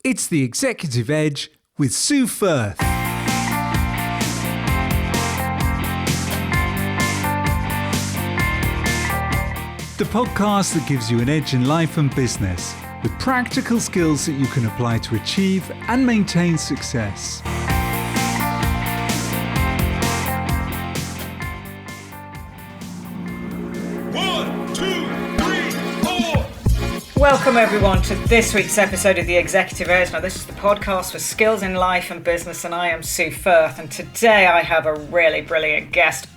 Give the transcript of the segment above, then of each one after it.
It's The Executive Edge with Sue Firth. The podcast that gives you an edge in life and business with practical skills that you can apply to achieve and maintain success. Welcome everyone to this week's episode of The Executive Edge. Now this is the podcast for skills in life and business, and I am Sue Firth, and today I have a really brilliant guest.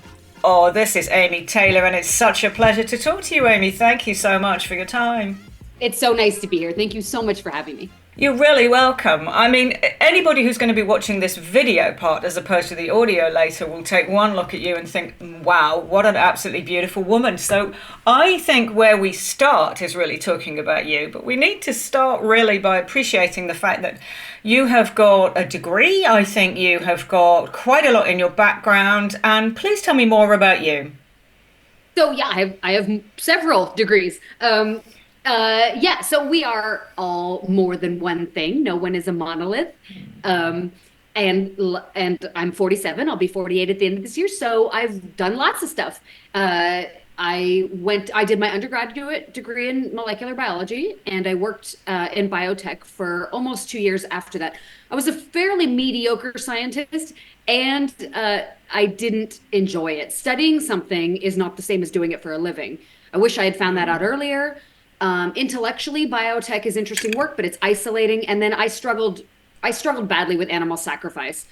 Oh, this is Amy Taylor, and it's such a pleasure to talk to you, Amy. Thank you so much for your time. It's so nice to be here. Thank you so much for having me. You're really welcome. I mean, anybody who's going to be watching this video part as opposed to the audio later will take one look at you and think, wow, what an absolutely beautiful woman. So I think where we start is really talking about you, but we need to start really by appreciating the fact that you have got a degree. I think you have got quite a lot in your background, and please tell me more about you. So yeah, I have several degrees. So we are all more than one thing. No one is a monolith. And I'm 47. I'll be 48 at the end of this year. So I've done lots of stuff. I did my undergraduate degree in molecular biology, and I worked in biotech for almost 2 years after that. I was a fairly mediocre scientist, and I didn't enjoy it. Studying something is not the same as doing it for a living. I wish I had found that out earlier. Intellectually, biotech is interesting work, but it's isolating. And then I struggled badly with animal sacrifice.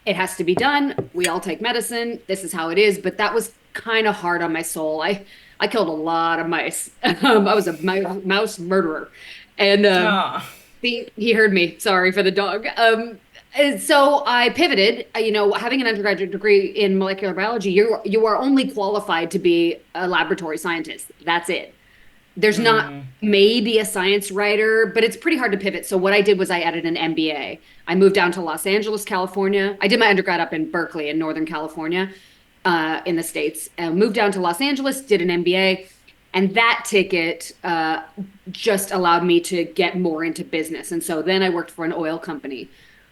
It has to be done. We all take medicine. This is how it is. But that was kind of hard on my soul. I killed a lot of mice. I was a mouse murderer. And he heard me. Sorry for the dog. And so I pivoted. Having an undergraduate degree in molecular biology, you are only qualified to be a laboratory scientist. That's it. There's not maybe a science writer, but it's pretty hard to pivot. So what I did was I added an MBA. I moved down to Los Angeles, California. I did my undergrad up in Berkeley in Northern California, in the States. Moved down to Los Angeles, did an MBA. And that ticket just allowed me to get more into business. And so then I worked for an oil company.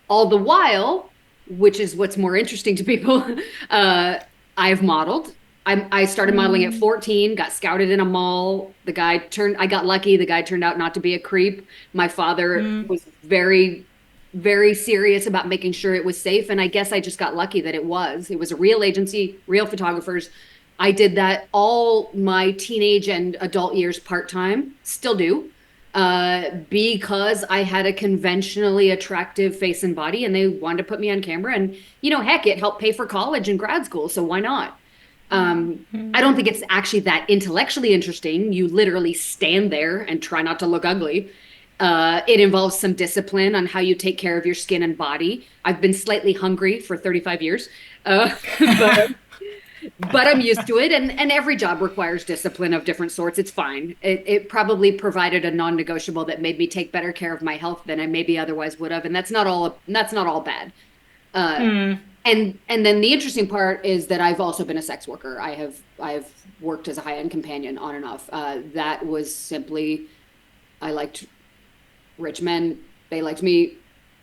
All the while, which is what's more interesting to people, I've modeled. I started modeling at 14, got scouted in a mall. I got lucky. The guy turned out not to be a creep. My father was very, very serious about making sure it was safe. And I guess I just got lucky that it was. It was a real agency, real photographers. I did that all my teenage and adult years part-time, still do, because I had a conventionally attractive face and body, and they wanted to put me on camera. And, heck, it helped pay for college and grad school. So why not? I don't think it's actually that intellectually interesting. You literally stand there and try not to look ugly. It involves some discipline on how you take care of your skin and body. I've been slightly hungry for 35 years, but I'm used to it. And every job requires discipline of different sorts. It's fine. It probably provided a non-negotiable that made me take better care of my health than I maybe otherwise would have. And that's not all bad. And then the interesting part is that I've also been a sex worker. I've worked as a high-end companion on and off. That was simply, I liked rich men. They liked me.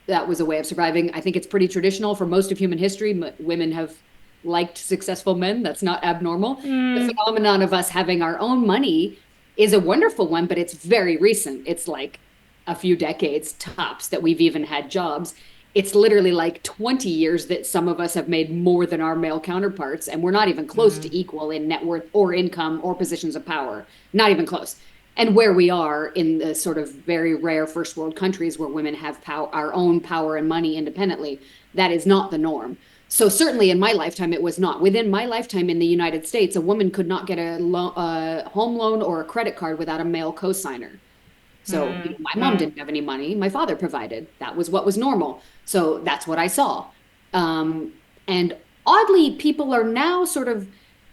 That was a way of surviving. I think it's pretty traditional for most of human history. Women have liked successful men. That's not abnormal. The phenomenon of us having our own money is a wonderful one, but it's very recent. It's like a few decades tops that we've even had jobs. It's literally like 20 years that some of us have made more than our male counterparts, and we're not even close to equal in net worth or income or positions of power. Not even close. And where we are in the sort of very rare first world countries where women have our own power and money independently, that is not the norm. So certainly in my lifetime, it was not. Within my lifetime in the United States, a woman could not get a home loan or a credit card without a male co-signer. So my mom didn't have any money. My father provided. That was what was normal. So that's what I saw. And oddly, people are now sort of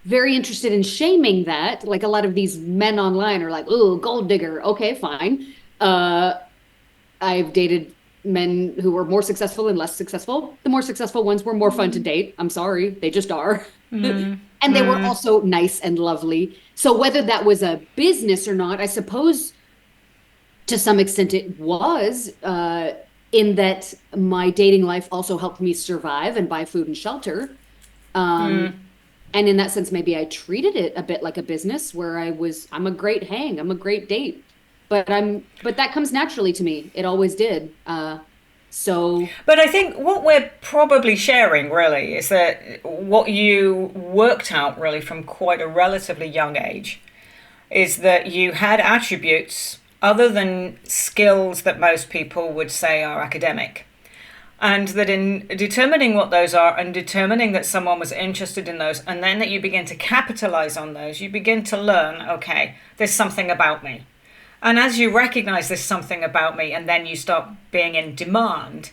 very interested in shaming that. Like a lot of these men online are like, "Ooh, gold digger." Okay, fine. I've dated men who were more successful and less successful. The more successful ones were more fun to date. I'm sorry. They just are. And they were also nice and lovely. So whether that was a business or not, I suppose to some extent it was. in that my dating life also helped me survive and buy food and shelter. Um, and in that sense, maybe I treated it a bit like a business where I'm a great hang, I'm a great date, but that comes naturally to me. It always did. So But I think what we're probably sharing really is that what you worked out really from quite a relatively young age is that you had attributes other than skills that most people would say are academic. And that in determining what those are and determining that someone was interested in those, and then that you begin to capitalize on those, you begin to learn, okay, there's something about me. And as you recognize there's something about me, and then you start being in demand,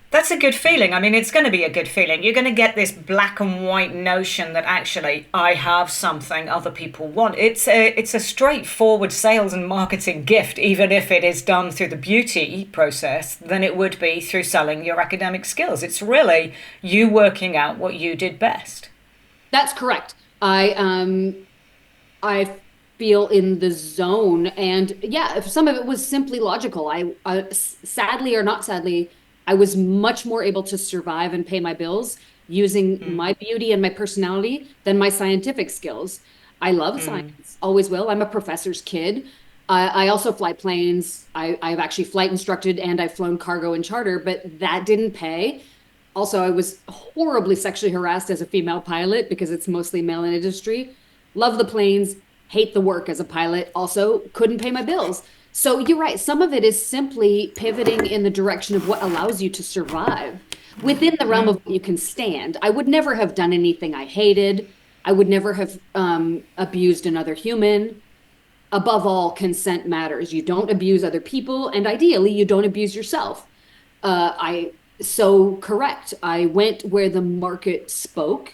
that's a good feeling. I mean, it's going to be a good feeling. You're going to get this black and white notion that actually I have something other people want. It's a straightforward sales and marketing gift, even if it is done through the beauty process, than it would be through selling your academic skills. It's really you working out what you did best. that's correct. I feel in the zone, and yeah, if some of it was simply logical. Sadly or not sadly, I was much more able to survive and pay my bills using my beauty and my personality than my scientific skills. I love science, always will. I'm a professor's kid. I also fly planes. I've actually flight instructed and I've flown cargo and charter, but that didn't pay. Also, I was horribly sexually harassed as a female pilot because it's mostly male in industry. Love the planes, hate the work as a pilot. Also, couldn't pay my bills. So you're right. Some of it is simply pivoting in the direction of what allows you to survive within the realm of what you can stand. I would never have done anything I hated. I would never have abused another human. Above all, consent matters. You don't abuse other people, and ideally, you don't abuse yourself. I so correct. I went where the market spoke,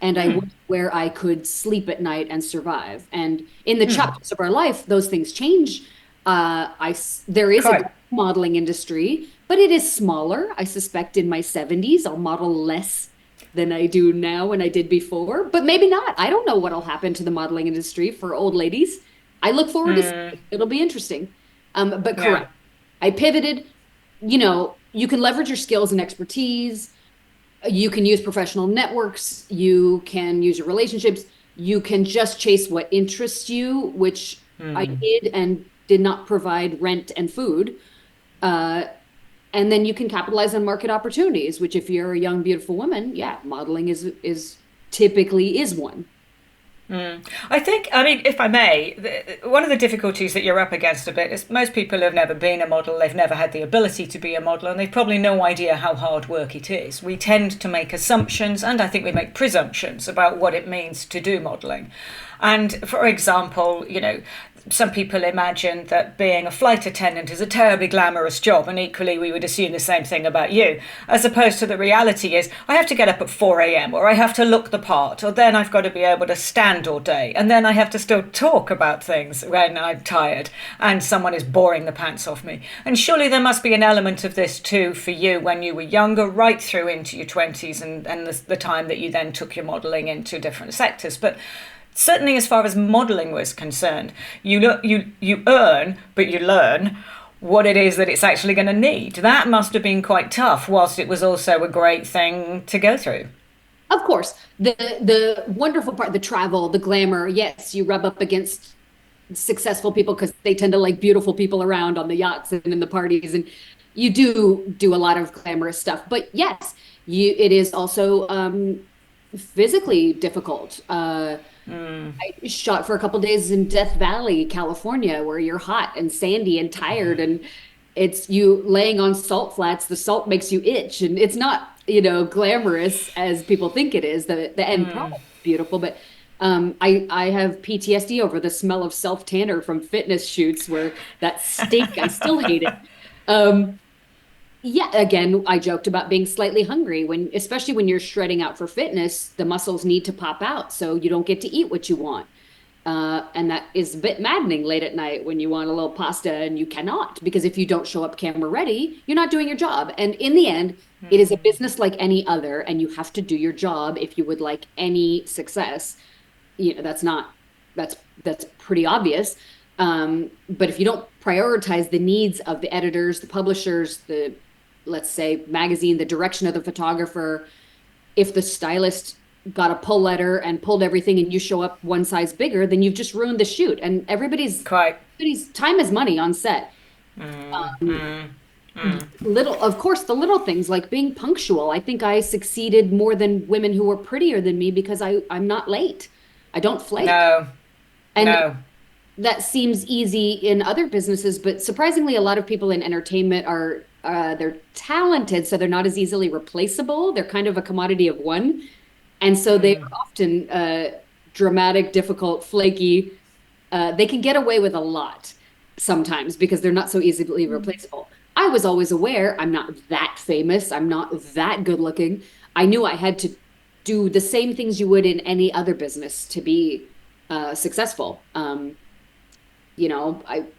and I went where I could sleep at night and survive. And in the chapters of our life, those things change. There is a Correct. modeling industry, but it is smaller. I suspect in my 70s, I'll model less than I do now and I did before, but maybe not. I don't know what'll happen to the modeling industry for old ladies. I look forward to seeing it. It'll be interesting. But Yeah. correct. I pivoted. You can leverage your skills and expertise. You can use professional networks. You can use your relationships. You can just chase what interests you, which I did and did not provide rent and food. Uh, and then you can capitalize on market opportunities, which if you're a young, beautiful woman, yeah, modeling is typically is one. I think, I mean, if I may, one of the difficulties that you're up against a bit is most people have never been a model, they've never had the ability to be a model, and they've probably no idea how hard work it is. We tend to make assumptions, and I think we make presumptions about what it means to do modeling. And for example, some people imagine that being a flight attendant is a terribly glamorous job, and equally we would assume the same thing about you, as opposed to the reality is I have to get up at 4 a.m. or I have to look the part, or then I've got to be able to stand all day, and then I have to still talk about things when I'm tired and someone is boring the pants off me. And surely there must be an element of this too for you when you were younger, right through into your 20s and the time that you then took your modelling into different sectors. But certainly as far as modelling was concerned, you earn, but you learn what it is that it's actually going to need. That must have been quite tough, whilst it was also a great thing to go through. Of course, the wonderful part, the travel, the glamour. Yes, you rub up against successful people because they tend to like beautiful people around on the yachts and in the parties, and you do a lot of glamorous stuff. But yes, it is also physically difficult. I shot for a couple days in Death Valley, California, where you're hot and sandy and tired, and it's you laying on salt flats. The salt makes you itch, and it's not, glamorous as people think it is. The end product is beautiful, but I have PTSD over the smell of self tanner from fitness shoots where that stink. I still hate it. Yeah, again, I joked about being slightly hungry especially when you're shredding out for fitness, the muscles need to pop out, so you don't get to eat what you want. And that is a bit maddening late at night when you want a little pasta and you cannot, because if you don't show up camera ready, you're not doing your job. And in the end, it is a business like any other, and you have to do your job if you would like any success. That's pretty obvious. But if you don't prioritize the needs of the editors, the publishers, the let's say, magazine, the direction of the photographer, if the stylist got a pull letter and pulled everything and you show up one size bigger, then you've just ruined the shoot. And Quite. everybody's time is money on set. Little, of course, the little things like being punctual. I think I succeeded more than women who were prettier than me because I'm not late. I don't flake. No, And no. that seems easy in other businesses, but surprisingly, a lot of people in entertainment are they're talented, so they're not as easily replaceable. They're kind of a commodity of one, and so they are often dramatic, difficult, flaky. They can get away with a lot sometimes because they're not so easily replaceable. I was always aware I'm not that famous. I'm not that good looking. I knew I had to do the same things you would in any other business to be successful. I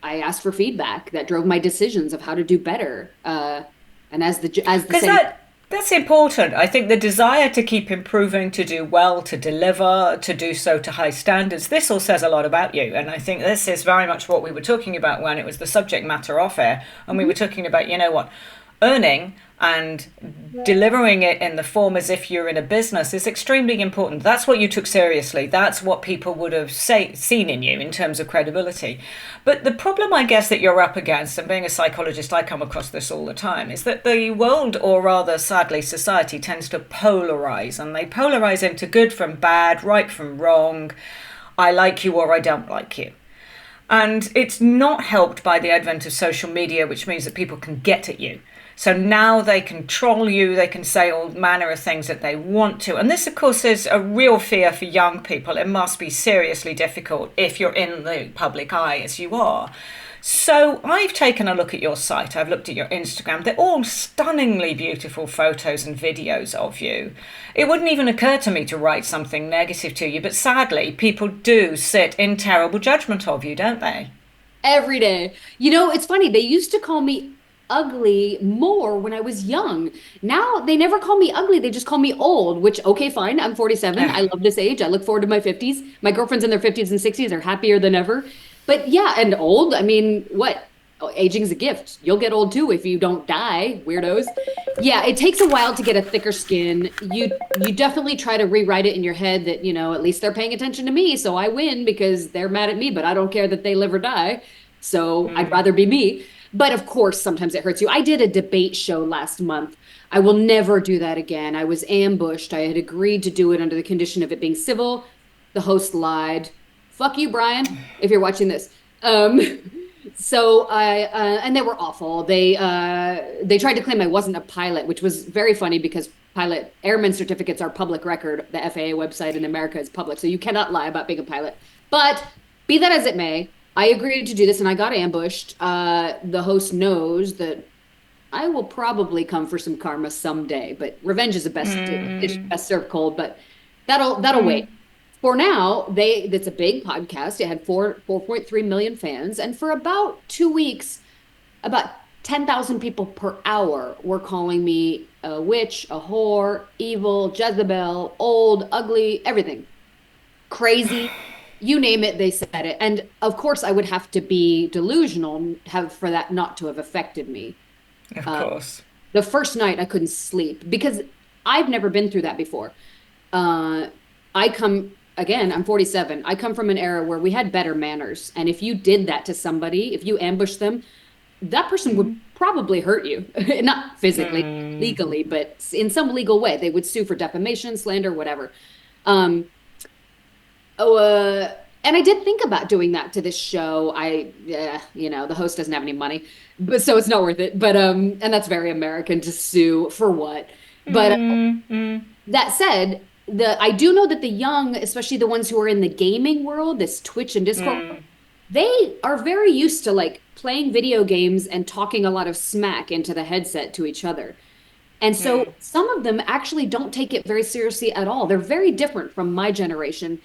asked for feedback that drove my decisions of how to do better. And as the Because saying, that's important. I think the desire to keep improving, to do well, to deliver, to do so to high standards, this all says a lot about you. And I think this is very much what we were talking about when it was the subject matter off air. And we were talking about, earning and delivering it in the form as if you're in a business is extremely important. That's what you took seriously. That's what people would have seen in you in terms of credibility. But the problem, I guess, that you're up against, and being a psychologist, I come across this all the time, is that the world, or rather, sadly, society tends to polarize, and they polarize into good from bad, right from wrong, I like you or I don't like you. And it's not helped by the advent of social media, which means that people can get at you. So now they control you, they can say all manner of things that they want to. And this, of course, is a real fear for young people. It must be seriously difficult if you're in the public eye as you are. So I've taken a look at your site. I've looked at your Instagram. They're all stunningly beautiful photos and videos of you. It wouldn't even occur to me to write something negative to you. But sadly, people do sit in terrible judgment of you, don't they? every day. It's funny. They used to call me ugly more when I was young. Now they never call me ugly. They just call me old, which, okay, fine. I'm 47. I love this age. I look forward to my 50s. My girlfriends in their 50s and 60s are happier than ever. But yeah, and old, I mean, what? Oh, aging's a gift. You'll get old too if you don't die, weirdos. Yeah, it takes a while to get a thicker skin. You definitely try to rewrite it in your head that, at least they're paying attention to me, so I win because they're mad at me, but I don't care that they live or die. So I'd rather be me. But of course, sometimes it hurts you. I did a debate show last month. I will never do that again. I was ambushed. I had agreed to do it under the condition of it being civil. The host lied. Fuck you, Brian, if you're watching this. So and they were awful. They tried to claim I wasn't a pilot, which was very funny because pilot airman certificates are public record. The FAA website in America is public, so you cannot lie about being a pilot. But be that as it may, I agreed to do this and I got ambushed. The host knows that I will probably come for some karma someday, but revenge is the best served cold, but that'll wait. For now, it's a big podcast. It had 4.3 million fans, and for about 2 weeks, about 10,000 people per hour were calling me a witch, a whore, evil, Jezebel, old, ugly, everything. Crazy. You name it, they said it. And of course, I would have to be delusional for that not to have affected me. Of course. The first night I couldn't sleep because I've never been through that before. I'm 47. I come from an era where we had better manners. And if you did that to somebody, if you ambushed them, that person would probably hurt you. Not physically, legally, but in some legal way. They would sue for defamation, slander, whatever. And I did think about doing that to this show. The host doesn't have any money, so it's not worth it. But and that's very American to sue for what. But that said, I do know that the young, especially the ones who are in the gaming world, this Twitch and Discord, they are very used to like playing video games and talking a lot of smack into the headset to each other. And so some of them actually don't take it very seriously at all. They're very different from my generation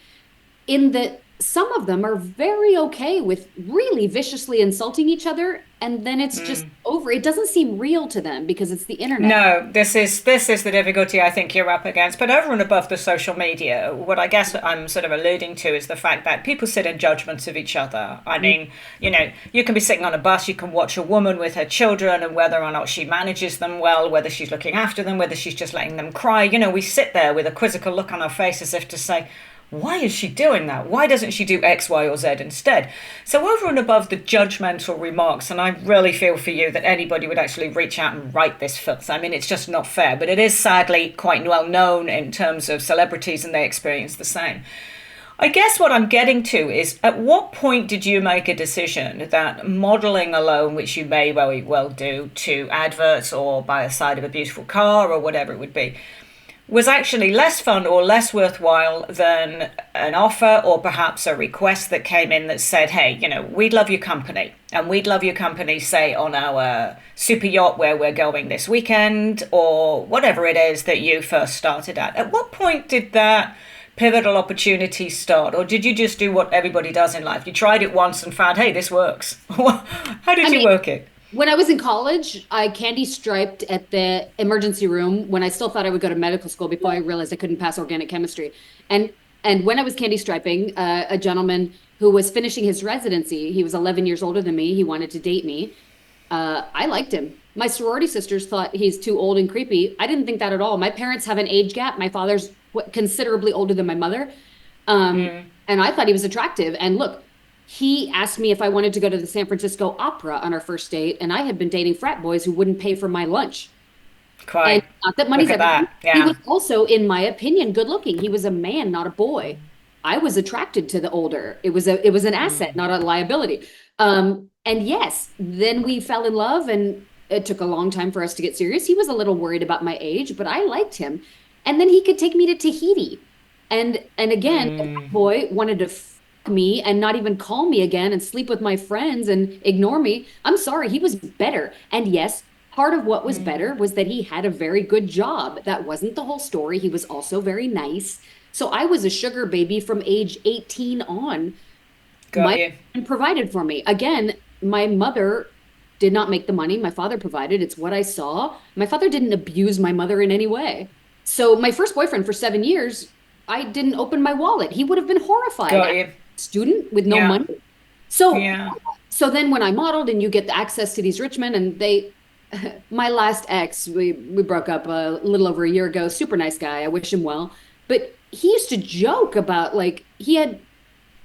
in that some of them are very okay with really viciously insulting each other, and then it's just over. It doesn't seem real to them because it's the internet. No, this is the difficulty I think you're up against. But over and above the social media, what I guess I'm sort of alluding to is the fact that people sit in judgments of each other. I mean, you can be sitting on a bus, you can watch a woman with her children and whether or not she manages them well, whether she's looking after them, whether she's just letting them cry. We sit there with a quizzical look on our face as if to say, why is she doing that? Why doesn't she do X, Y, or Z instead? So over and above the judgmental remarks, and I really feel for you that anybody would actually reach out and write this filth. I mean, it's just not fair, but it is sadly quite well known in terms of celebrities and they experience the same. I guess what I'm getting to is, at what point did you make a decision that modelling alone, which you may very well do to adverts or by the side of a beautiful car or whatever it would be, was actually less fun or less worthwhile than an offer or perhaps a request that came in that said, hey, we'd love your company, and we'd love your company, say, on our super yacht where we're going this weekend, or whatever it is that you first started at. At what point did that pivotal opportunity start, or did you just do what everybody does in life? You tried it once and found, hey, this works. How did you work it? When I was in college, I candy striped at the emergency room when I still thought I would go to medical school before I realized I couldn't pass organic chemistry. And when I was candy striping, a gentleman who was finishing his residency, he was 11 years older than me. He wanted to date me. I liked him. My sorority sisters thought he's too old and creepy. I didn't think that at all. My parents have an age gap. My father's considerably older than my mother. And I thought he was attractive. And look, he asked me if I wanted to go to the San Francisco Opera on our first date, and I had been dating frat boys who wouldn't pay for my lunch. Quite. And not that money's everything. Yeah. He was also, in my opinion, good looking. He was a man, not a boy. I was attracted to the older. It was an asset, not a liability. And yes, then we fell in love, and it took a long time for us to get serious. He was a little worried about my age, but I liked him. And then he could take me to Tahiti. And again, that boy wanted to me and not even call me again and sleep with my friends and ignore me. I'm sorry, he was better. And yes, part of what was better was that he had a very good job. That wasn't the whole story. He was also very nice. So I was a sugar baby from age 18 on. And provided for me. Again, my mother did not make the money. My father provided. It's what I saw. My father didn't abuse my mother in any way. So my first boyfriend for 7 years, I didn't open my wallet. He would have been horrified. Student with no money. So then when I modeled and you get the access to these rich men, and my last ex, we broke up a little over a year ago, super nice guy. I wish him well. But he used to joke about, like, he had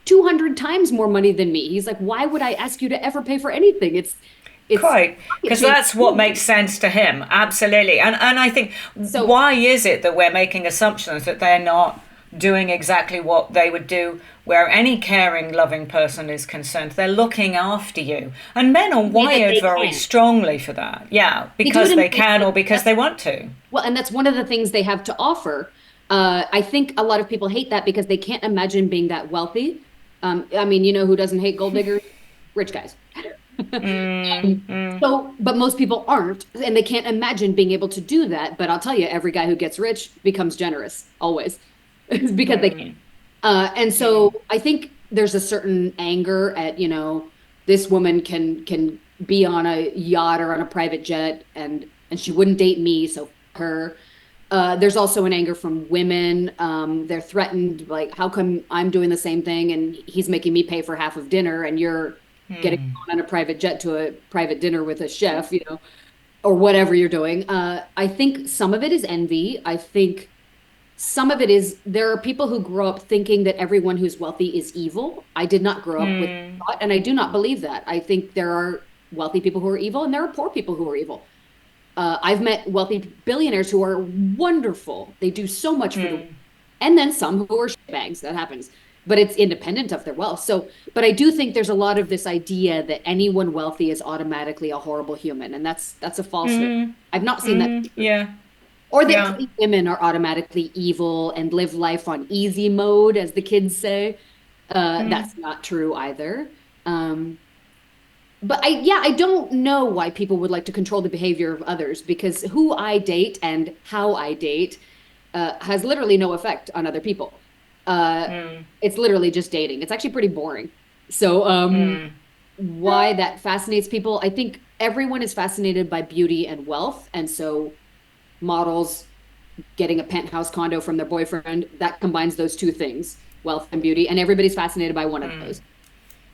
200 times more money than me. He's like, why would I ask you to ever pay for anything? It's quite, because that's what makes sense to him. Absolutely. And I think, why is it that we're making assumptions that they're not doing exactly what they would do where any caring, loving person is concerned? They're looking after you. And men are wired very strongly for that. Yeah, because they can or because they want to. Well, and that's one of the things they have to offer. I think a lot of people hate that because they can't imagine being that wealthy. I mean, who doesn't hate gold diggers? Rich guys. But most people aren't, and they can't imagine being able to do that. But I'll tell you, every guy who gets rich becomes generous, always. It's because they can. And so I think there's a certain anger at, this woman can be on a yacht or on a private jet and she wouldn't date me, so her. There's also an anger from women. They're threatened, like, how come I'm doing the same thing and he's making me pay for half of dinner and you're getting on a private jet to a private dinner with a chef, or whatever you're doing. I think some of it is envy. I think some of it is there are people who grow up thinking that everyone who's wealthy is evil. I did not grow up with thought, and I do not believe that. I think there are wealthy people who are evil, and there are poor people who are evil. I've met wealthy billionaires who are wonderful. They do so much for the, and then some who are shitbags. That happens, but it's independent of their wealth. So, but I do think there's a lot of this idea that anyone wealthy is automatically a horrible human, and that's a falsehood. I've not seen that. Yeah. Or that women are automatically evil and live life on easy mode, as the kids say. That's not true either. But I don't know why people would like to control the behavior of others, because who I date and how I date has literally no effect on other people. It's literally just dating. It's actually pretty boring. So, why that fascinates people? I think everyone is fascinated by beauty and wealth, and so models getting a penthouse condo from their boyfriend, that combines those two things, wealth and beauty, and everybody's fascinated by one of those.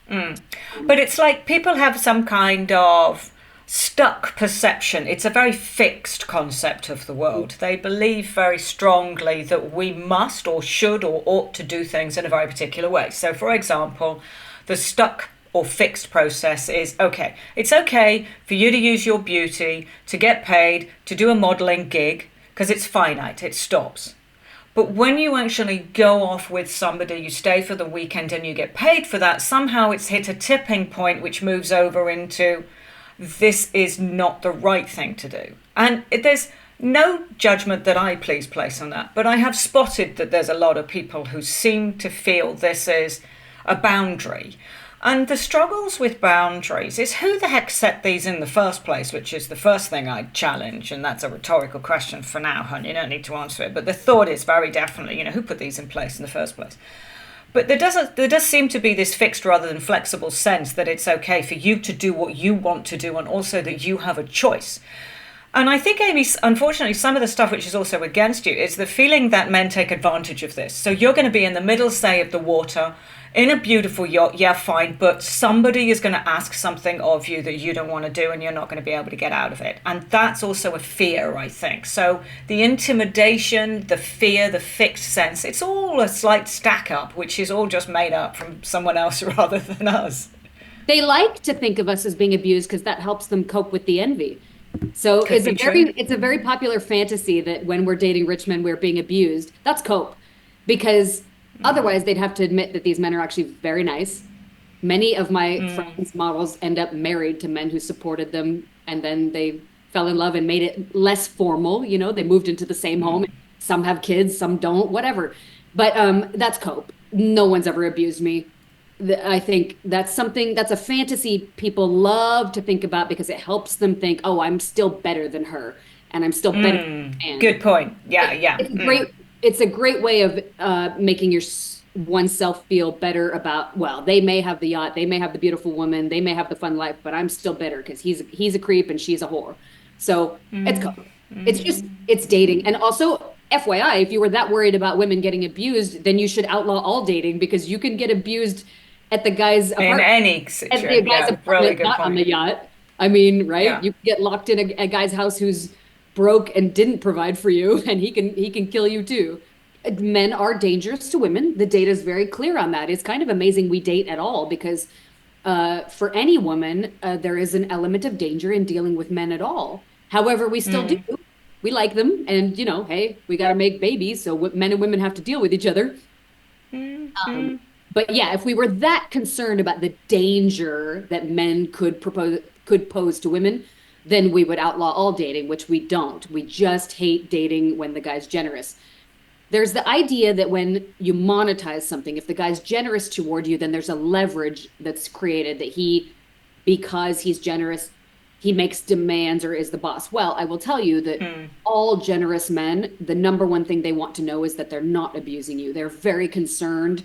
But it's like people have some kind of stuck perception. It's a very fixed concept of the world. They believe very strongly that we must or should or ought to do things in a very particular way. So, for example, the stuck or fixed process is okay. It's okay for you to use your beauty to get paid to do a modeling gig because it's finite, it stops. But when you actually go off with somebody, you stay for the weekend and you get paid for that, somehow it's hit a tipping point which moves over into this is not the right thing to do. And there's no judgment that I please place on that, but I have spotted that there's a lot of people who seem to feel this is a boundary. And the struggles with boundaries is who the heck set these in the first place, which is the first thing I'd challenge. And that's a rhetorical question for now, hon. You don't need to answer it. But the thought is very definitely, who put these in place in the first place? But there does seem to be this fixed rather than flexible sense that it's okay for you to do what you want to do and also that you have a choice. And I think, Amy, unfortunately, some of the stuff which is also against you is the feeling that men take advantage of this. So you're going to be in the middle, say, of the water, in a beautiful yacht, yeah, fine, but somebody is going to ask something of you that you don't want to do and you're not going to be able to get out of it. And that's also a fear, I think. So the intimidation, the fear, the fixed sense, it's all a slight stack up, which is all just made up from someone else rather than us. They like to think of us as being abused because that helps them cope with the envy. So it's a very popular fantasy that when we're dating rich men, we're being abused. That's cope, because otherwise they'd have to admit that these men are actually very nice. Many of my friends' models end up married to men who supported them, and then they fell in love and made it less formal. They moved into the same home. Some have kids, some don't, whatever. But that's cope. No one's ever abused me. I think that's a fantasy people love to think about because it helps them think, oh, I'm still better than her and I'm still better than man. Good point. Yeah. It's a great way of making oneself feel better about, well, they may have the yacht, they may have the beautiful woman, they may have the fun life, but I'm still better because he's a creep and she's a whore. So it's cool. It's dating. And also, FYI, if you were that worried about women getting abused, then you should outlaw all dating because you can get abused at the guy's apartment. In any situation. At the guy's apartment, really good not point. On the yacht. I mean, right? Yeah. You get locked in a guy's house who's broke and didn't provide for you, and he can kill you too. Men are dangerous to women. The data is very clear on that. It's kind of amazing we date at all because for any woman, there is an element of danger in dealing with men at all. However, we still do. We like them, and hey, we got to make babies, so men and women have to deal with each other. But yeah, if we were that concerned about the danger that men could pose to women, then we would outlaw all dating, which we don't. We just hate dating when the guy's generous. There's the idea that when you monetize something, if the guy's generous toward you, then there's a leverage that's created that because he's generous, he makes demands or is the boss. Well, I will tell you that all generous men, the number one thing they want to know is that they're not abusing you. They're very concerned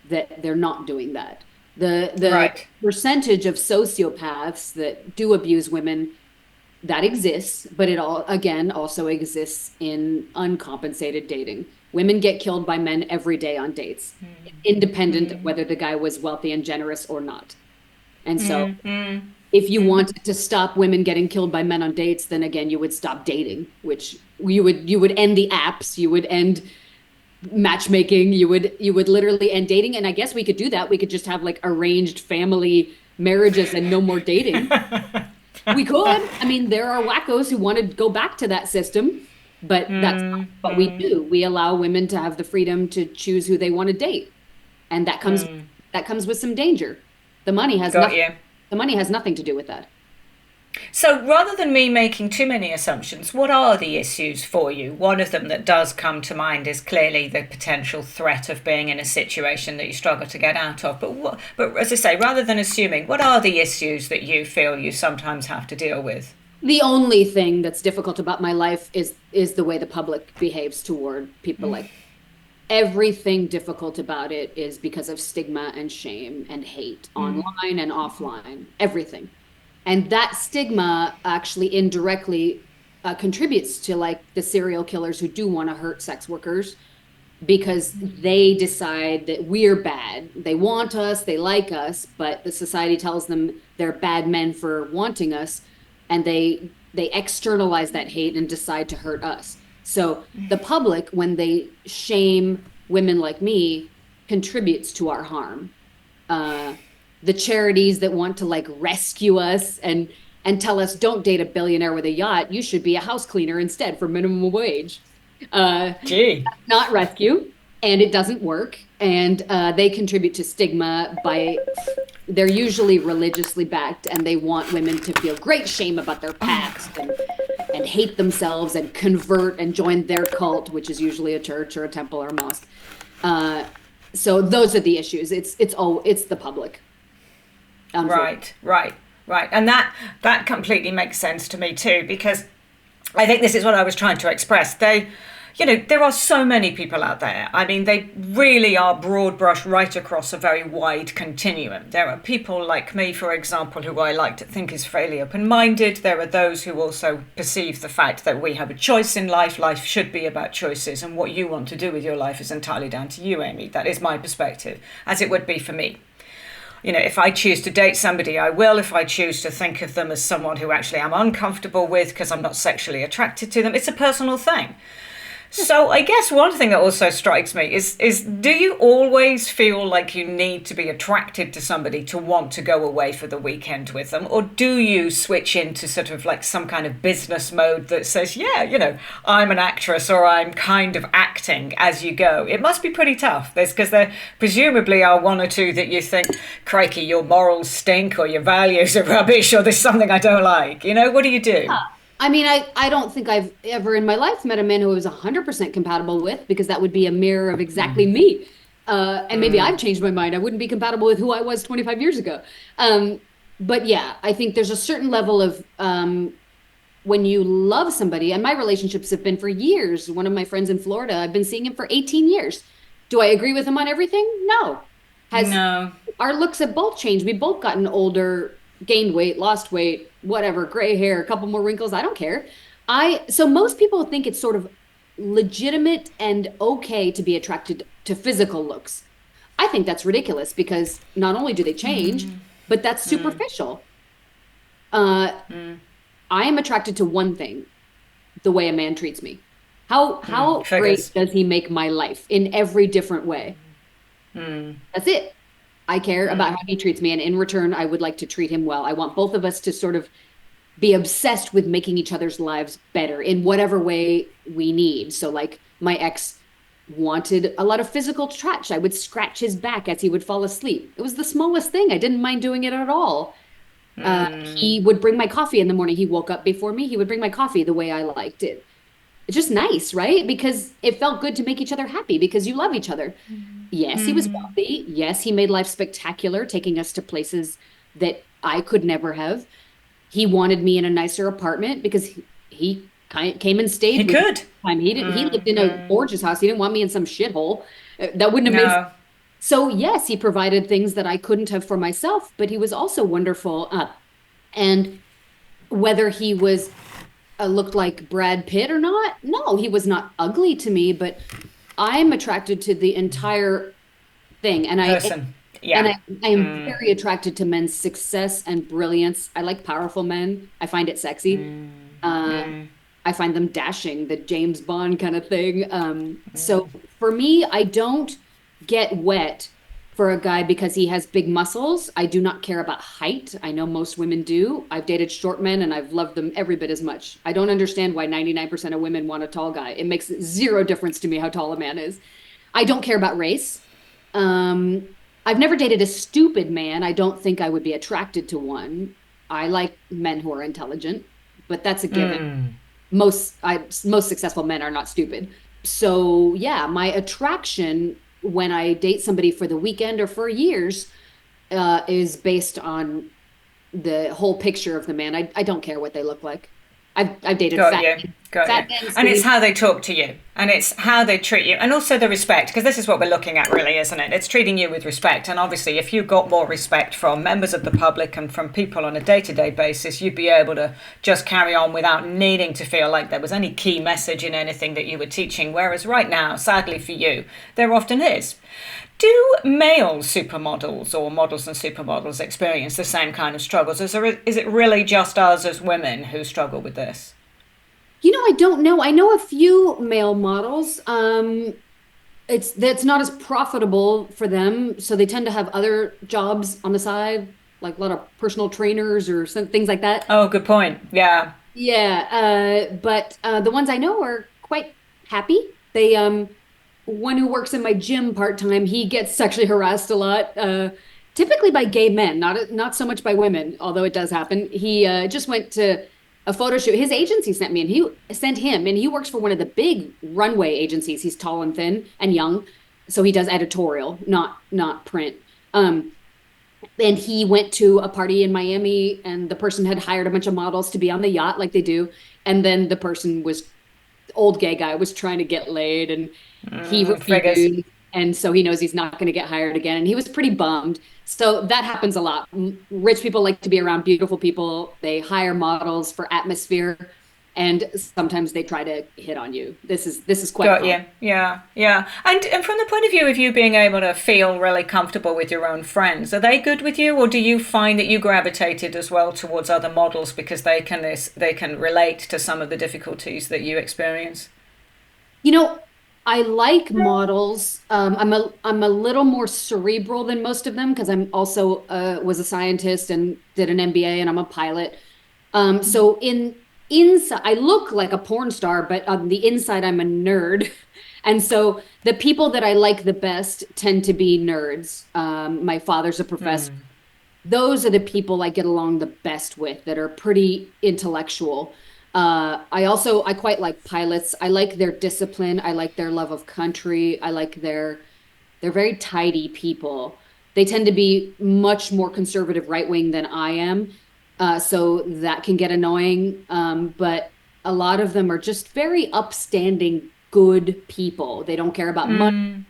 that they're not doing that. The right. Percentage of sociopaths that do abuse women, that exists, but it also exists in uncompensated dating. Women get killed by men every day on dates, independent of whether the guy was wealthy and generous or not. And so if you wanted to stop women getting killed by men on dates, then again, you would stop dating, which you would end the apps, you would end matchmaking, you would literally end dating. And I guess we could do that. We could just have like arranged family marriages and no more dating. We could. I mean, there are wackos who want to go back to that system, but that's not what we do. We allow women to have the freedom to choose who they want to date. And that comes with some danger. The money has nothing to do with that. So rather than me making too many assumptions, what are the issues for you? One of them that does come to mind is clearly the potential threat of being in a situation that you struggle to get out of. But as I say, rather than assuming, what are the issues that you feel you sometimes have to deal with? The only thing that's difficult about my life is the way the public behaves toward people like everything difficult about it is because of stigma and shame and hate online and offline, everything. And that stigma actually indirectly contributes to like the serial killers who do want to hurt sex workers because they decide that we're bad. They want us, they like us, but the society tells them they're bad men for wanting us, and they externalize that hate and decide to hurt us. So the public, when they shame women like me, contributes to our harm. The charities that want to like rescue us and tell us don't date a billionaire with a yacht, you should be a house cleaner instead for minimum wage. Gee. Not rescue, and it doesn't work. And they contribute to stigma by they're usually religiously backed, and they want women to feel great shame about their past and hate themselves and convert and join their cult, which is usually a church or a temple or a mosque. So those are the issues. It's the public. Right. And that completely makes sense to me too, because I think this is what I was trying to express. There are so many people out there. I mean, they really are broad brush right across a very wide continuum. There are people like me, for example, who I like to think is fairly open-minded. There are those who also perceive the fact that we have a choice in life. Life should be about choices, and what you want to do with your life is entirely down to you, Amy. That is my perspective, as it would be for me. If I choose to date somebody, I will. If I choose to think of them as someone who actually I'm uncomfortable with because I'm not sexually attracted to them, it's a personal thing. So I guess one thing that also strikes me is do you always feel like you need to be attracted to somebody to want to go away for the weekend with them? Or do you switch into sort of like some kind of business mode that says, yeah, I'm an actress or I'm kind of acting as you go? It must be pretty tough. Because there presumably are one or two that you think, crikey, your morals stink or your values are rubbish or there's something I don't like. What do you do? Yeah. I mean, I don't think I've ever in my life met a man who I was 100% compatible with, because that would be a mirror of exactly me. And maybe I've changed my mind. I wouldn't be compatible with who I was 25 years ago. But yeah, I think there's a certain level of when you love somebody, and my relationships have been for years. One of my friends in Florida, I've been seeing him for 18 years. Do I agree with him on everything? No. No. Our looks have both changed. We've both gotten older, gained weight, lost weight, whatever, gray hair, a couple more wrinkles. I don't care. So most people think it's sort of legitimate and okay to be attracted to physical looks. I think that's ridiculous, because not only do they change, but that's superficial. I am attracted to one thing: the way a man treats me. How great does he make my life in every different way? That's it. I care about how he treats me, and in return, I would like to treat him well. I want both of us to sort of be obsessed with making each other's lives better in whatever way we need. So like my ex wanted a lot of physical touch. I would scratch his back as he would fall asleep. It was the smallest thing. I didn't mind doing it at all. He would bring my coffee in the morning. He woke up before me. He would bring my coffee the way I liked it. It's just nice, right? Because it felt good to make each other happy because you love each other. Yes, he was wealthy. Yes, he made life spectacular, taking us to places that I could never have. He wanted me in a nicer apartment because he came and stayed. He could. He lived in a gorgeous house. He didn't want me in some shithole. That wouldn't have made sense. So yes, he provided things that I couldn't have for myself, but he was also wonderful. And whether he was looked like Brad Pitt or not, no, he was not ugly to me, but I'm attracted to the entire thing. And Person. I am very attracted to men's success and brilliance. I like powerful men. I find it sexy. I find them dashing, the James Bond kind of thing. So for me, I don't get wet for a guy because he has big muscles. I do not care about height. I know most women do. I've dated short men and I've loved them every bit as much. I don't understand why 99% of women want a tall guy. It makes zero difference to me how tall a man is. I don't care about race. I've never dated a stupid man. I don't think I would be attracted to one. I like men who are intelligent, but that's a given. Most successful men are not stupid. So yeah, my attraction when I date somebody for the weekend or for years is based on the whole picture of the man. I don't care what they look like. I've dated fat men Got Fat you. men And it's skinny. how they talk to you, and it's how they treat you, and also the respect, because this is what we're looking at, really, isn't it? It's treating you with respect. And obviously, if you got more respect from members of the public and from people on a day-to-day basis, you'd be able to just carry on without needing to feel like there was any key message in anything that you were teaching. Whereas right now, sadly for you, there often is. Do male supermodels or models and supermodels experience the same kind of struggles? Is it really just us as women who struggle with this? I don't know. I know a few male models. That's not as profitable for them, so they tend to have other jobs on the side, like a lot of personal trainers or things like that. Oh, good point. Yeah. Yeah, but the ones I know are quite happy. They One who works in my gym part time, he gets sexually harassed a lot, typically by gay men, not so much by women, although it does happen. He just went to a photo shoot. His agency sent me, and he sent him, and he works for one of the big runway agencies. He's tall and thin and young, so he does editorial, not print. And he went to a party in Miami, and the person had hired a bunch of models to be on the yacht like they do, and then the person was old gay guy was trying to get laid, and he Figures. refused, and so he knows he's not going to get hired again, and he was pretty bummed. So that happens a lot. Rich people like to be around beautiful people. They hire models for atmosphere, and sometimes they try to hit on you. This is quite Got common. you. Yeah, yeah. And from the point of view of you being able to feel really comfortable with your own friends, are they good with you, or do you find that you gravitated as well towards other models because they can relate to some of the difficulties that you experience? You know, I like models. I'm a little more cerebral than most of them because I'm also was a scientist and did an MBA, and I'm a pilot. So inside I look like a porn star, but on the inside I'm a nerd. And so the people that I like the best tend to be nerds. My father's a professor. Those are the people I get along the best with, that are pretty intellectual. I quite like pilots. I like their discipline. I like their love of country. I like they're very tidy people. They tend to be much more conservative right wing than I am. So that can get annoying. But a lot of them are just very upstanding, good people. They don't care about money.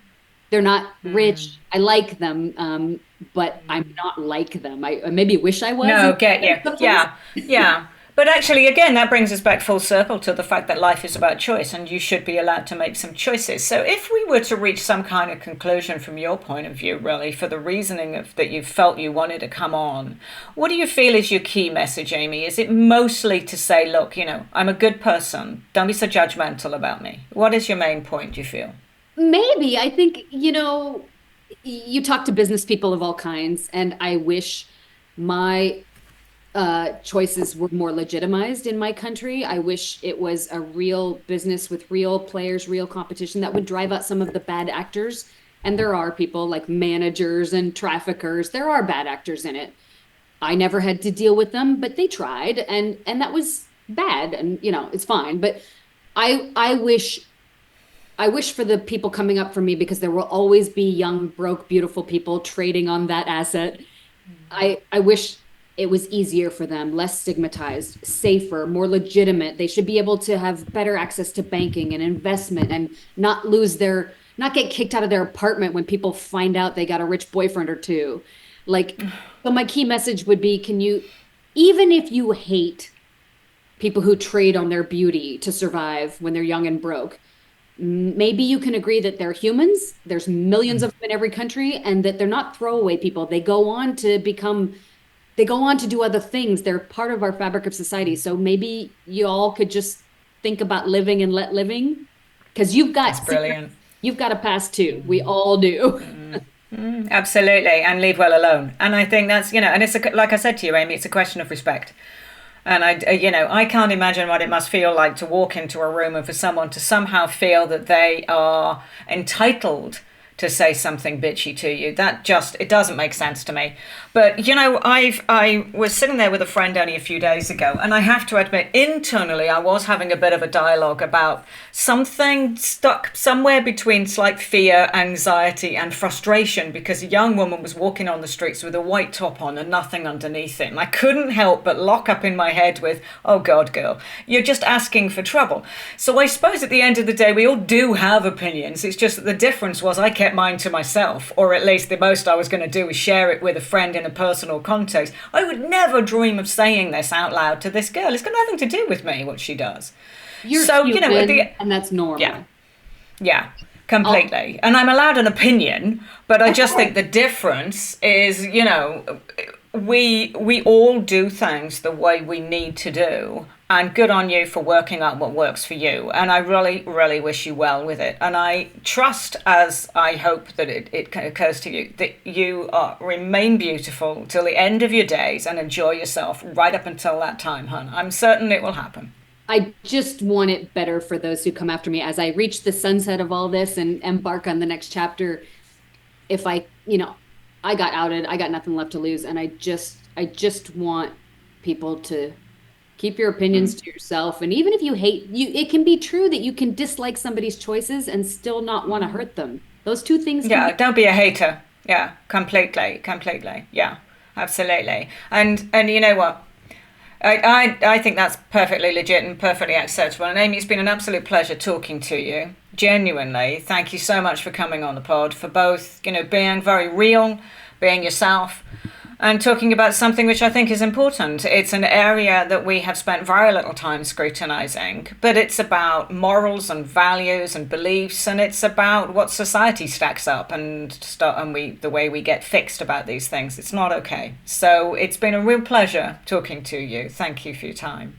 They're not rich. I like them, but I'm not like them. I maybe wish I was No, get you. sometimes. Yeah, yeah. But actually, again, that brings us back full circle to the fact that life is about choice and you should be allowed to make some choices. So, if we were to reach some kind of conclusion from your point of view, really, for the reasoning of that you felt you wanted to come on, what do you feel is your key message, Amy? Is it mostly to say, look, I'm a good person, don't be so judgmental about me? What is your main point, do you feel? Maybe. I think, you talk to business people of all kinds, and I wish my choices were more legitimized in my country. I wish it was a real business with real players, real competition that would drive out some of the bad actors. And there are people like managers and traffickers. There are bad actors in it. I never had to deal with them, but they tried, and that was bad. And it's fine. But I wish for the people coming up for me, because there will always be young, broke, beautiful people trading on that asset. I wish it was easier for them, less stigmatized, safer, more legitimate. They should be able to have better access to banking and investment, and not get kicked out of their apartment when people find out they got a rich boyfriend or two. Like, so my key message would be, even if you hate people who trade on their beauty to survive when they're young and broke, maybe you can agree that they're humans. There's millions of them in every country, and that they're not throwaway people. They go on to do other things. They're part of our fabric of society. So maybe you all could just think about living and let living, because That's brilliant. you've got a past too. We all do. Absolutely, and leave well alone. And I think that's, and it's like I said to you, Amy, it's a question of respect. And I can't imagine what it must feel like to walk into a room and for someone to somehow feel that they are entitled to to say something bitchy to you. It doesn't make sense to me. But, you know, I was sitting there with a friend only a few days ago, and I have to admit, internally, I was having a bit of a dialogue about something stuck somewhere between slight fear, anxiety, and frustration, because a young woman was walking on the streets with a white top on and nothing underneath it. And I couldn't help but lock up in my head with, oh God, girl, you're just asking for trouble. So I suppose at the end of the day, we all do have opinions. It's just that the difference was I kept mine to myself, or at least the most I was going to do was share it with a friend in a personal context. I would never dream of saying this out loud to this girl. It's got nothing to do with me, what she does. You're so, human, you know, and that's normal. Yeah, completely. And I'm allowed an opinion, but I just think the difference is, you know, we all do things the way we need to do. And good on you for working out what works for you. And I really, really wish you well with it. And I trust, as I hope that it occurs to you, that you remain beautiful till the end of your days and enjoy yourself right up until that time, hon. I'm certain it will happen. I just want it better for those who come after me as I reach the sunset of all this and embark on the next chapter. If I got outed, I got nothing left to lose. And I just want people to keep your opinions to yourself. And even if you hate you, it can be true that you can dislike somebody's choices and still not want to hurt them. Those two things. Don't be a hater. Yeah, completely. Yeah, absolutely. And you know what? I think that's perfectly legit and perfectly acceptable. And Amy, it's been an absolute pleasure talking to you. Genuinely, thank you so much for coming on the pod, for both, you know, being very real, being yourself, and talking about something which I think is important. It's an area that we have spent very little time scrutinizing, but it's about morals and values and beliefs, and it's about what society stacks up and the way we get fixed about these things. It's not okay. So it's been a real pleasure talking to you. Thank you for your time.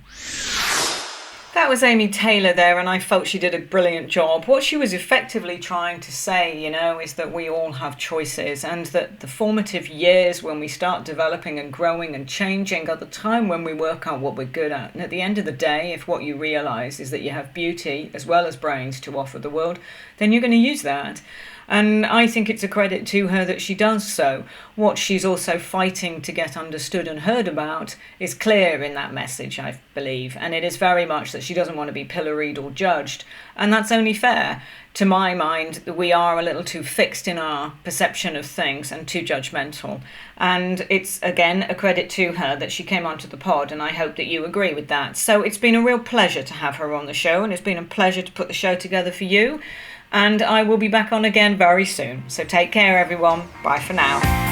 That was Amy Taylor there, and I felt she did a brilliant job. What she was effectively trying to say, you know, is that we all have choices, and that the formative years when we start developing and growing and changing are the time when we work out what we're good at. And at the end of the day, if what you realize is that you have beauty as well as brains to offer the world, then you're going to use that. And I think it's a credit to her that she does so. What she's also fighting to get understood and heard about is clear in that message, I believe. And it is very much that she doesn't want to be pilloried or judged. And that's only fair. To my mind, we are a little too fixed in our perception of things and too judgmental. And it's, again, a credit to her that she came onto the pod, and I hope that you agree with that. So it's been a real pleasure to have her on the show, and it's been a pleasure to put the show together for you. And I will be back on again very soon. So take care, everyone. Bye for now.